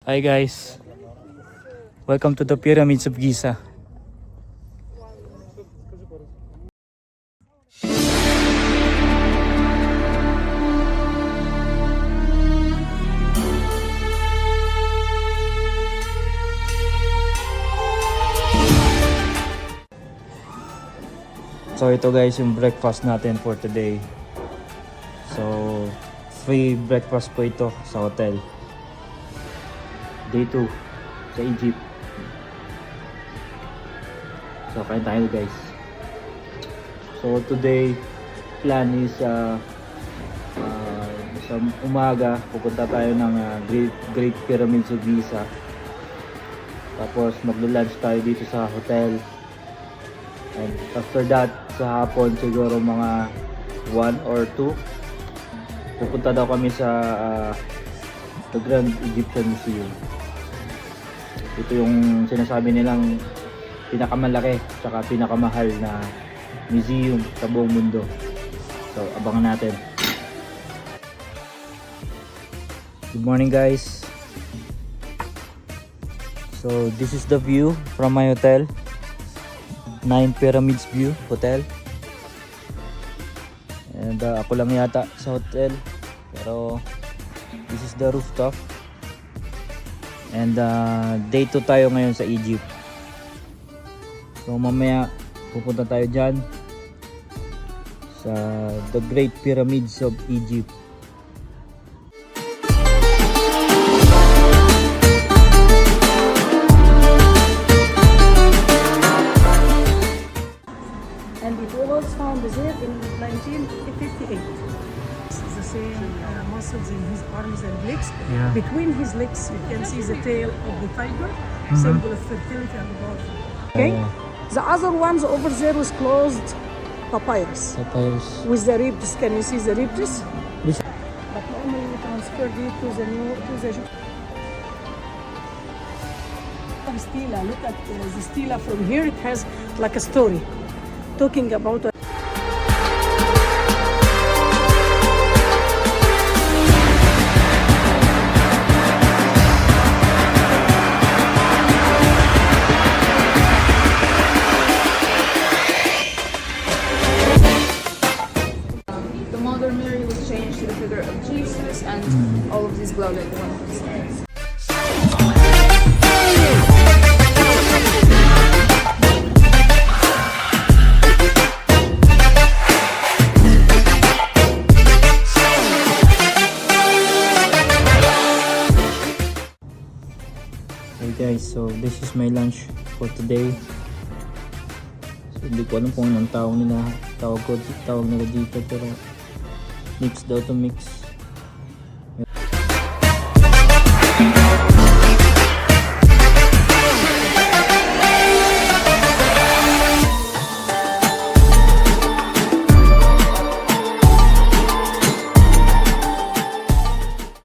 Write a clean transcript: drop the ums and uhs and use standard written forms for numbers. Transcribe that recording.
Hi guys, welcome to the Pyramids of Giza. So ito guys yung breakfast natin for today. So free breakfast po ito sa hotel. Day 2 sa Egypt. So kain tayo guys. So today plan is sa umaga pupunta tayo ng Great Pyramids of Giza. Tapos maglo-lunch tayo dito sa hotel. And after that, sa hapon siguro mga 1 or 2 pupunta daw kami sa the Grand Egyptian Museum. Ito yung sinasabi nilang pinakamalaki tsaka pinakamahal na museum sa buong mundo. So abangan natin. Good morning guys. So this is the view from my hotel. 9 Pyramids View Hotel. And ako lang yata sa hotel. Pero this is the rooftop. And day 2 tayo ngayon sa Egypt. So mamaya pupunta tayo dyan sa the Great Pyramids of Egypt. And it was found there in 1958. This is the same muscles in his arms and legs. Yeah. Between his legs, you can see the tail of the tiger, symbol of fertility and growth. Okay. The other ones over there was closed papyrus Tapos with the ribs. Can you see the ribs? this, But normally we transferred it to the new stela. Look at the stela from here. It has like a story talking about the Mother Mary was changed to the figure of Jesus, and all of these glow like the one of the stars. Hey guys, so this is my lunch for today. So hindi ko alam kung anong tawag nila dito pero mix daw to mix.